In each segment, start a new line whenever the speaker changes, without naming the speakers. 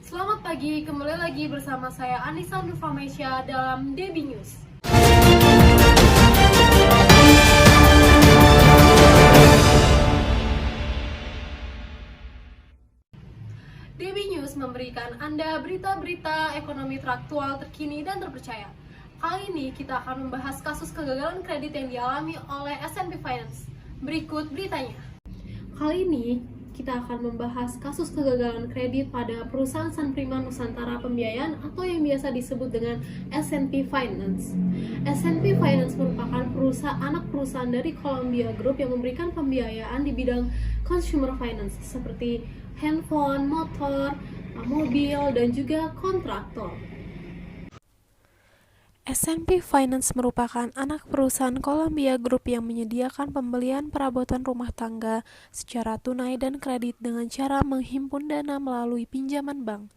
Selamat pagi, kembali lagi bersama saya Anissa Nurfamesya dalam DB News. DB News memberikan Anda berita-berita ekonomi teraktual, terkini, dan terpercaya. Kali ini kita akan membahas kasus kegagalan kredit yang dialami oleh S&P Finance. Berikut beritanya. Kali ini kita akan membahas kasus kegagalan kredit pada perusahaan San Prima Nusantara Pembiayaan atau yang biasa disebut dengan S&P Finance. S&P Finance merupakan anak perusahaan dari Columbia Group yang memberikan pembiayaan di bidang consumer finance seperti handphone, motor, mobil, dan juga kontraktor.
S&P Finance merupakan anak perusahaan Columbia Group yang menyediakan pembelian perabotan rumah tangga secara tunai dan kredit dengan cara menghimpun dana melalui pinjaman bank.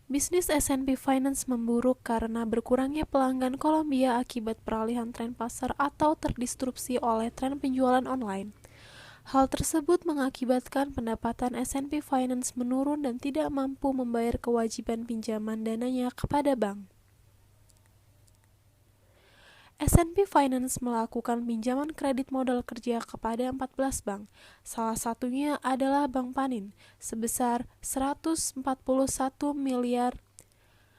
Bisnis S&P Finance memburuk karena berkurangnya pelanggan Columbia akibat peralihan tren pasar atau terdisrupsi oleh tren penjualan online. Hal tersebut mengakibatkan pendapatan S&P Finance menurun dan tidak mampu membayar kewajiban pinjaman dananya kepada bank. S&P Finance melakukan pinjaman kredit modal kerja kepada 14 bank, salah satunya adalah Bank Panin, sebesar 141 miliar.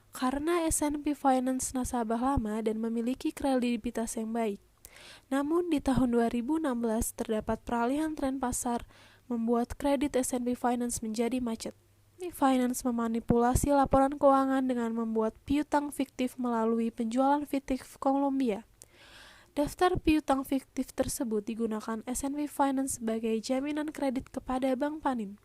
Karena S&P Finance nasabah lama dan memiliki kredibilitas yang baik. Namun di tahun 2016 terdapat peralihan tren pasar membuat kredit S&P Finance menjadi macet. Finance memanipulasi laporan keuangan dengan membuat piutang fiktif melalui penjualan fiktif Columbia. Daftar piutang fiktif tersebut digunakan S&P Finance sebagai jaminan kredit kepada Bank Panin.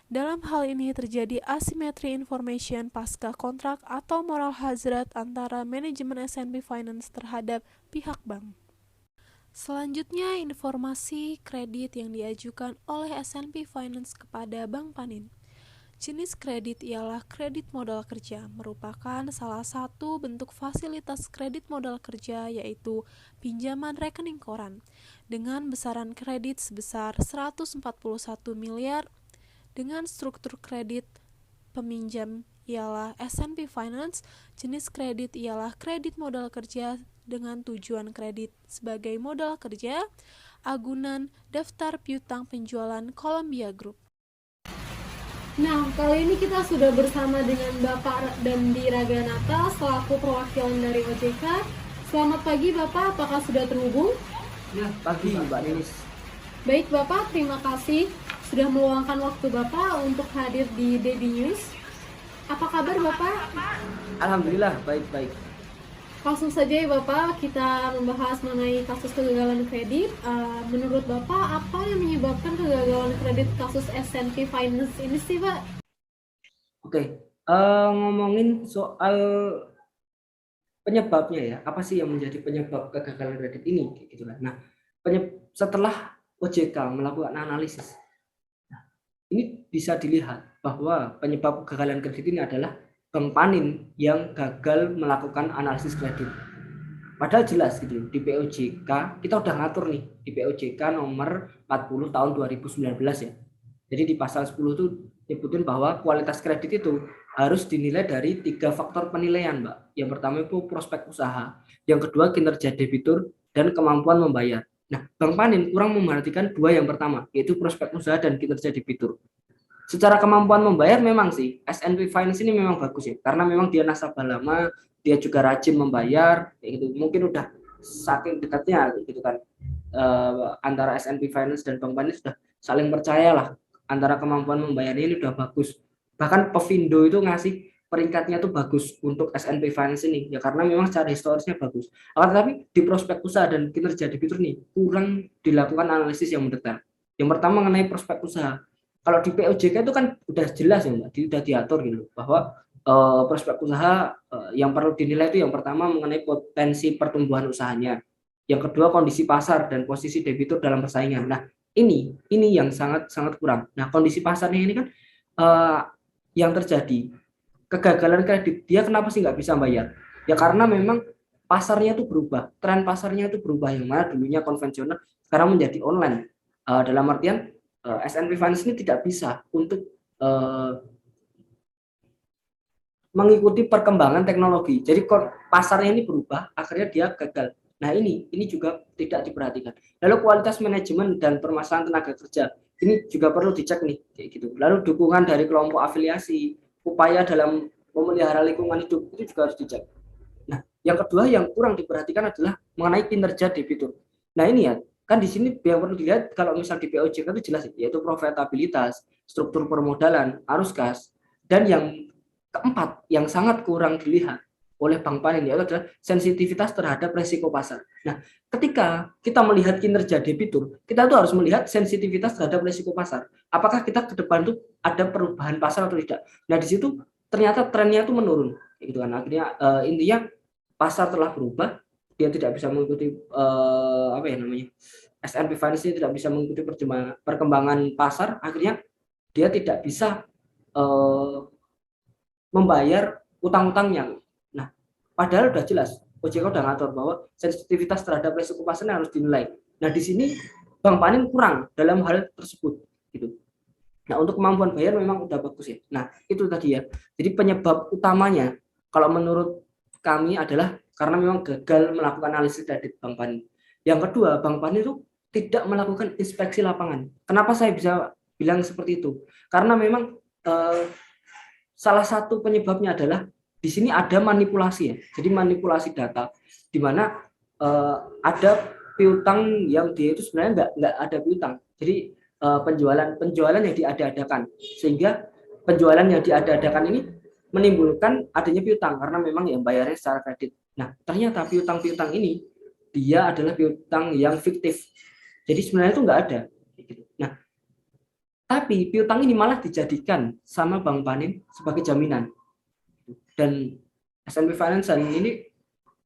Dalam hal ini terjadi asimetri information pasca kontrak atau moral hazard antara manajemen S&P Finance terhadap pihak bank. Selanjutnya, informasi kredit yang diajukan oleh S&P Finance kepada Bank Panin. Jenis kredit ialah kredit modal kerja, merupakan salah satu bentuk fasilitas kredit modal kerja yaitu pinjaman rekening koran dengan besaran kredit sebesar 141 miliar dengan struktur kredit peminjam ialah S&P Finance. Jenis kredit ialah kredit modal kerja dengan tujuan kredit sebagai modal kerja, agunan, daftar piutang penjualan Columbia Group.
Nah, kali ini kita sudah bersama dengan Bapak Dandi Raganata selaku perwakilan dari OJK. Selamat pagi Bapak, apakah sudah terhubung?
Ya, pagi Mbak Ninis.
Baik Bapak, terima kasih sudah meluangkan waktu Bapak untuk hadir di DB News. Apa kabar Bapak?
Alhamdulillah, baik-baik.
Langsung saja ya Bapak, kita membahas mengenai kasus kegagalan kredit. Menurut Bapak, apa yang menyebabkan kegagalan kredit kasus S&P Finance ini sih Pak?
Oke, ngomongin soal penyebabnya ya, apa sih yang menjadi penyebab kegagalan kredit ini, gitu kan. Nah, setelah OJK melakukan analisis, ini bisa dilihat bahwa penyebab kegagalan kredit ini adalah Bank Panin yang gagal melakukan analisis kredit. Padahal jelas gitu di POJK kita udah ngatur nih di POJK nomor 40 tahun 2019 ya. Jadi di pasal 10 itu nyebutin bahwa kualitas kredit itu harus dinilai dari 3 faktor penilaian, Mbak. Yang pertama itu prospek usaha, yang kedua kinerja debitur dan kemampuan membayar. Nah, Bank Panin kurang memperhatikan 2 yang pertama, yaitu prospek usaha dan kinerja debitur. Secara kemampuan membayar memang sih S&P Finance ini memang bagus ya, karena memang dia nasabah lama, dia juga rajin membayar, kayak gitu. Mungkin udah saking dekatnya gitu kan, antara S&P Finance dan Bank Panin sudah saling percaya lah, antara kemampuan membayarnya ini udah bagus. Bahkan Pevindo itu ngasih peringkatnya tuh bagus untuk S&P Finance ini ya, karena memang secara historisnya bagus. Akan tetapi di prospek usaha dan kinerja debitur nih kurang dilakukan analisis yang mendetail. Yang pertama mengenai prospek usaha. Kalau di POJK itu kan udah jelas ya Mbak, sudah diatur gitu bahwa prospek usaha yang perlu dinilai itu yang pertama mengenai potensi pertumbuhan usahanya, yang kedua kondisi pasar dan posisi debitur dalam persaingan. Nah ini yang sangat kurang. Nah kondisi pasarnya ini kan yang terjadi kegagalan kredit, dia kenapa sih nggak bisa bayar? Ya karena memang pasarnya itu berubah, tren pasarnya itu berubah, yang mana dulunya konvensional sekarang menjadi online. Dalam artian S&P Finance ini tidak bisa untuk mengikuti perkembangan teknologi. Jadi pasarnya ini berubah, akhirnya dia gagal. Nah ini juga tidak diperhatikan. Lalu kualitas manajemen dan permasalahan tenaga kerja ini juga perlu dicek nih, kayak gitu. Lalu dukungan dari kelompok afiliasi, upaya dalam memelihara lingkungan hidup itu juga harus dicek. Nah, yang kedua yang kurang diperhatikan adalah mengenai kinerja debitur. Nah ini ya, kan di sini yang perlu dilihat kalau misal di POJK itu jelas, yaitu profitabilitas, struktur permodalan, arus kas, dan yang keempat yang sangat kurang dilihat oleh Bank Panin yaitu adalah sensitivitas terhadap resiko pasar. Nah, ketika kita melihat kinerja debitur, kita tuh harus melihat sensitivitas terhadap resiko pasar. Apakah kita ke depan tuh ada perubahan pasar atau tidak? Nah, di situ ternyata trennya itu menurun, gitu kan. Akhirnya intinya pasar telah berubah, dia tidak bisa mengikuti apa ya namanya, S&P Finance ini tidak bisa mengikuti perkembangan pasar, akhirnya dia tidak bisa membayar utang-utangnya. Nah, padahal udah jelas, OJK udah ngatur bahwa sensitivitas terhadap risiko pasarnya harus dinilai. Nah, di sini Bank Panin kurang dalam hal tersebut, gitu. Nah, untuk kemampuan bayar memang udah bagus ya. Nah, itu tadi ya. Jadi penyebab utamanya, kalau menurut kami adalah karena memang gagal melakukan analisis kredit Bank Panin. Yang kedua, Bank Panin itu tidak melakukan inspeksi lapangan. Kenapa saya bisa bilang seperti itu? Karena memang salah satu penyebabnya adalah di sini ada manipulasi ya. Jadi manipulasi data di mana ada piutang yang dia itu sebenarnya nggak ada piutang. Jadi penjualan yang diada-adakan, sehingga penjualan yang diada-adakan ini menimbulkan adanya piutang karena memang yang bayarnya secara kredit. Nah, ternyata piutang-piutang ini dia adalah piutang yang fiktif. Jadi sebenarnya itu nggak ada. Nah, tapi piutang ini malah dijadikan sama Bank Panin sebagai jaminan. Dan S&P Finance ini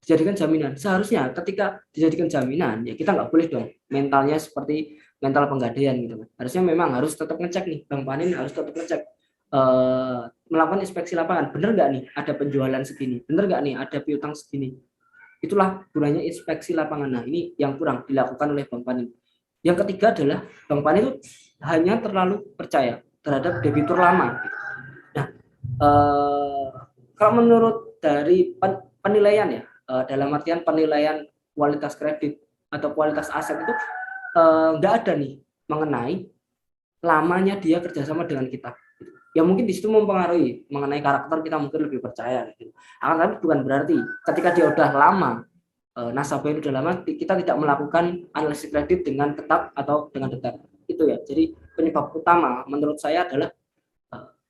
dijadikan jaminan. Seharusnya ketika dijadikan jaminan, ya kita nggak boleh dong mentalnya seperti mental penggadaian gitu. Harusnya memang harus tetap ngecek nih, Bank Panin harus tetap ngecek, melakukan inspeksi lapangan. Bener nggak nih ada penjualan segini? Bener nggak nih ada piutang segini? Itulah gunanya inspeksi lapangan. Nah, ini yang kurang dilakukan oleh Bank Panin. Yang ketiga adalah Bank Panin itu hanya terlalu percaya terhadap debitur lama. Nah, kalau menurut dari penilaian ya, dalam artian penilaian kualitas kredit atau kualitas aset itu nggak ada nih mengenai lamanya dia kerjasama dengan kita. Ya mungkin di situ mempengaruhi mengenai karakter, kita mungkin lebih percaya. Gitu. Akan tapi bukan berarti ketika dia udah lama, nasabah udah lama, kita tidak melakukan analisis kredit dengan ketat atau dengan dekat. Itu ya. Jadi penyebab utama menurut saya adalah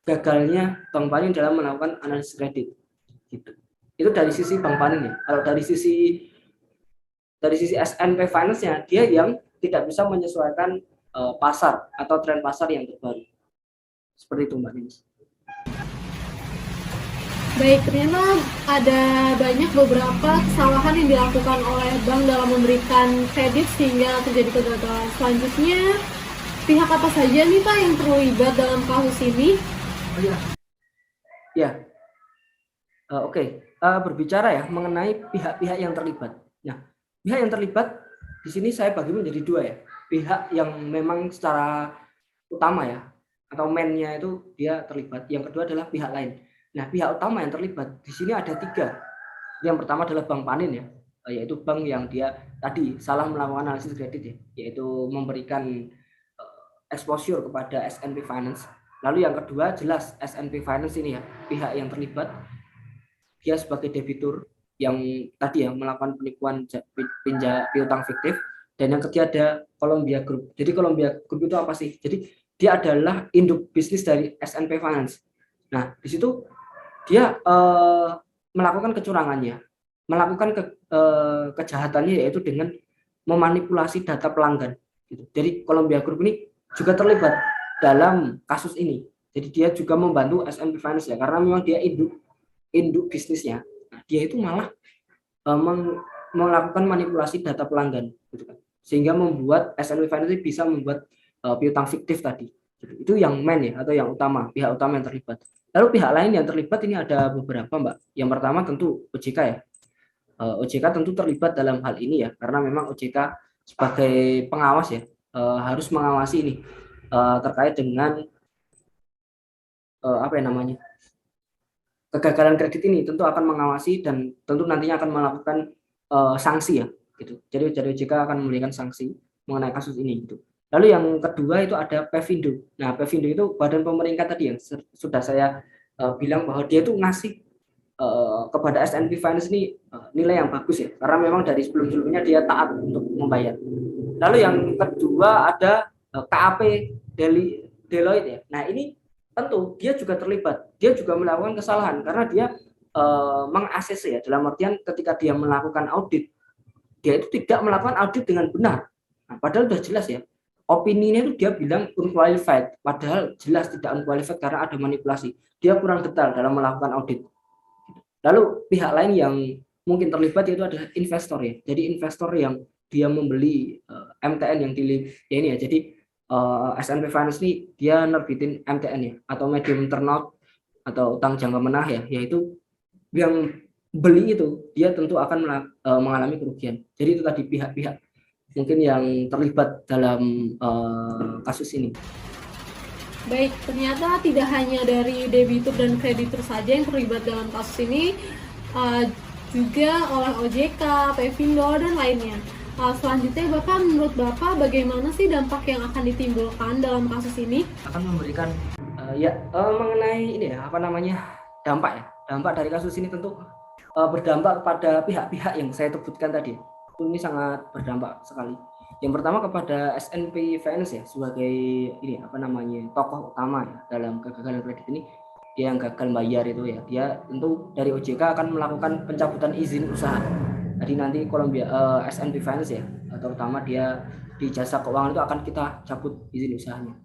gagalnya Bank Panin dalam melakukan analisis kredit. Gitu. Itu dari sisi Bank Panin ya. Kalau dari sisi S&P Finance-nya, dia yang tidak bisa menyesuaikan pasar atau tren pasar yang terbaru. Seperti itu Mbak Ninis.
Baik, ternyata ada banyak beberapa kesalahan yang dilakukan oleh bank dalam memberikan kredit sehingga terjadi kegagalan. Selanjutnya, pihak apa saja nih Pak yang terlibat dalam kasus ini?
Oke. Berbicara ya mengenai pihak-pihak yang terlibat. Nah, pihak yang terlibat di sini saya bagi menjadi dua ya. Pihak yang memang secara utama ya, atau mainnya itu dia terlibat. Yang kedua adalah pihak lain. Nah, pihak utama yang terlibat di sini ada tiga. Yang pertama adalah Bank Panin ya, yaitu bank yang dia tadi salah melakukan analisis kredit ya, yaitu memberikan exposure kepada S&P Finance. Lalu yang kedua jelas S&P Finance ini ya, pihak yang terlibat, dia sebagai debitur yang tadi ya melakukan penipuan piutang fiktif. Dan yang ketiga ada Columbia Group. Jadi Columbia Group itu apa sih? Jadi dia adalah induk bisnis dari S&P Finance. Nah, di situ dia melakukan kecurangannya, melakukan kejahatannya yaitu dengan memanipulasi data pelanggan. Gitu. Jadi Columbia Group ini juga terlibat dalam kasus ini. Jadi dia juga membantu S&P Finance ya, karena memang dia induk bisnisnya. Nah, dia itu malah melakukan manipulasi data pelanggan, gitu kan. Sehingga membuat S&P Finance bisa membuat piutang fiktif tadi. Itu yang main ya, atau yang utama, pihak utama yang terlibat. Lalu pihak lain yang terlibat ini ada beberapa Mbak. Yang pertama tentu OJK ya. OJK tentu terlibat dalam hal ini ya, karena memang OJK sebagai pengawas ya, harus mengawasi ini terkait dengan apa yang namanya, kegagalan kredit ini tentu akan mengawasi dan tentu nantinya akan melakukan sanksi ya gitu. Jadi OJK akan memberikan sanksi mengenai kasus ini gitu. Lalu yang kedua itu ada Pevindo. Nah, Pevindo itu badan pemerintah tadi yang sudah saya bilang bahwa dia itu ngasih kepada SNP Finance ini nilai yang bagus ya, karena memang dari sebelum-sebelumnya dia taat untuk membayar. Lalu yang kedua ada KAP Deloitte ya. Nah, ini tentu dia juga terlibat, dia juga melakukan kesalahan karena dia meng-ACC ya, dalam artian ketika dia melakukan audit, dia itu tidak melakukan audit dengan benar. Nah, padahal sudah jelas ya, opininya itu dia bilang unqualified, padahal jelas tidak unqualified karena ada manipulasi. Dia kurang detail dalam melakukan audit. Lalu pihak lain yang mungkin terlibat itu adalah investor ya. Jadi investor yang dia membeli MTN yang ya ini ya. Jadi SNP Finance ini dia nerbitin MTN ya, atau medium term atau utang jangka menengah ya, yaitu yang beli itu dia tentu akan mengalami kerugian. Jadi itu tadi pihak-pihak mungkin yang terlibat dalam kasus ini.
Baik, ternyata tidak hanya dari debitur dan kreditur saja yang terlibat dalam kasus ini, juga oleh OJK, Pevindo, dan lainnya. Selanjutnya, menurut Bapak bagaimana sih dampak yang akan ditimbulkan dalam kasus ini?
Akan memberikan mengenai ini ya, dampak ya. Dampak dari kasus ini tentu berdampak kepada pihak-pihak yang saya sebutkan tadi. Ini sangat berdampak sekali. Yang pertama kepada SNP Finance ya, sebagai ini tokoh utama ya dalam kegagalan kredit ini, dia yang gagal bayar itu ya, dia tentu dari OJK akan melakukan pencabutan izin usaha. Jadi nanti SNP Finance ya, terutama dia di jasa keuangan itu akan kita cabut izin usahanya.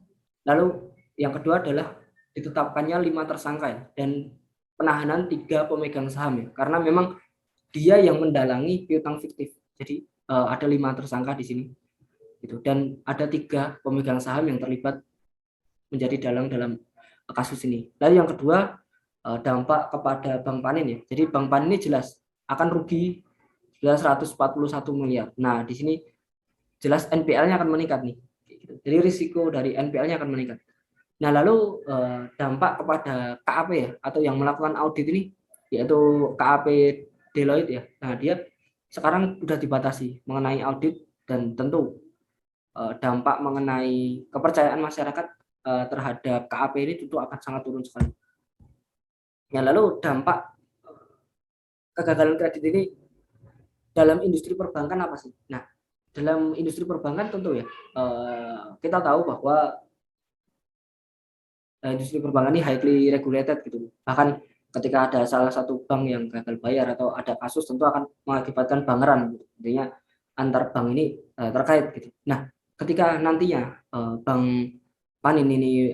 Lalu yang kedua adalah ditetapkannya 5 tersangka ya, dan penahanan 3 pemegang saham ya, karena memang dia yang mendalangi piutang fiktif. Jadi ada 5 tersangka di sini. Gitu. Dan ada 3 pemegang saham yang terlibat menjadi dalam kasus ini. Lalu yang kedua, dampak kepada Bank Panin ya. Jadi Bank Panin ini jelas akan rugi 141 miliar. Nah, di sini jelas NPL-nya akan meningkat nih. Jadi risiko dari NPL-nya akan meningkat. Nah, lalu dampak kepada KAP ya, atau yang melakukan audit ini, yaitu KAP Deloitte ya. Nah, dia sekarang sudah dibatasi mengenai audit, dan tentu dampak mengenai kepercayaan masyarakat terhadap KAP ini tentu akan sangat turun sekali. Ya, lalu dampak kegagalan kredit ini dalam industri perbankan apa sih? Nah, dalam industri perbankan tentu ya kita tahu bahwa industri perbankan ini highly regulated gitu. Bahkan ketika ada salah satu bank yang gagal bayar atau ada kasus, tentu akan mengakibatkan bangeran gitu. Intinya antar bank ini terkait gitu. Nah, ketika nantinya Bank Panin ini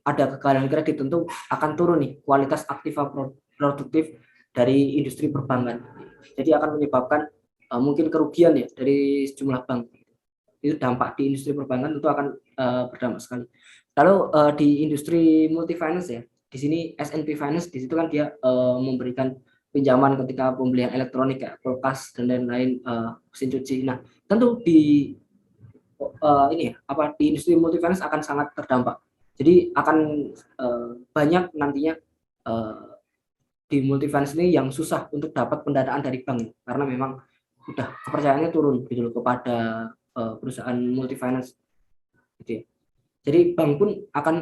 ada kegagalan kredit, tentu akan turun nih kualitas aktiva produktif dari industri perbankan. Jadi akan menyebabkan mungkin kerugian ya dari sejumlah bank. Itu dampak di industri perbankan tentu akan berdampak sekali. Lalu di industri multifinance ya, di sini SNP Finance di situ kan dia memberikan pinjaman ketika pembelian elektronik ya, kulkas dan lain-lain, mesin cuci. Nah, tentu di di industri multifinance akan sangat terdampak. Jadi akan banyak nantinya di multifinance ini yang susah untuk dapat pendanaan dari bank, karena memang sudah kepercayaannya turun gitu loh kepada perusahaan multifinance gitu ya. Jadi bank pun akan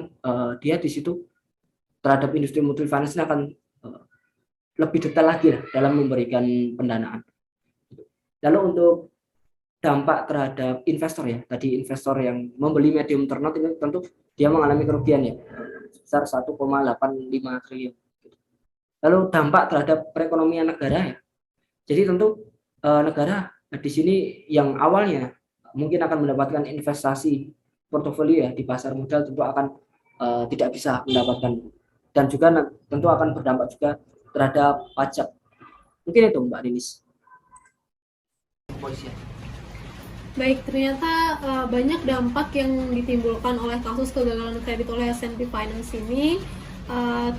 dia di situ terhadap industri multifinance ini akan lebih detail lagi lah dalam memberikan pendanaan. Lalu untuk dampak terhadap investor ya, tadi investor yang membeli medium term note ini tentu dia mengalami kerugian ya sebesar 1,85 triliun. Lalu dampak terhadap perekonomian negara ya, jadi tentu negara di sini yang awalnya mungkin akan mendapatkan investasi portofolio ya di pasar modal, tentu akan tidak bisa mendapatkan, dan juga tentu akan berdampak juga terhadap pajak. Mungkin itu Mbak Ninis. Polisi.
Baik, ternyata banyak dampak yang ditimbulkan oleh kasus kegagalan kredit oleh SNP Finance ini.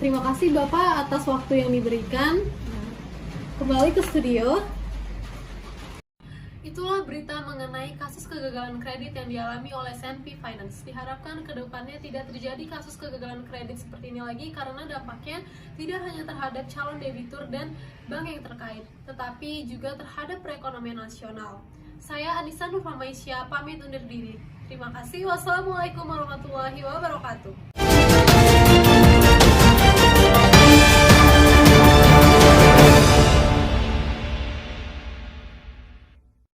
Terima kasih Bapak atas waktu yang diberikan. Kembali ke studio. Itulah berita mengenai kasus kegagalan kredit yang dialami oleh S&P Finance. Diharapkan ke depannya tidak terjadi kasus kegagalan kredit seperti ini lagi karena dampaknya tidak hanya terhadap calon debitur dan bank yang terkait, tetapi juga terhadap perekonomian nasional. Saya Anissa Nurfamaisya pamit undur diri. Terima kasih. Wassalamualaikum warahmatullahi wabarakatuh.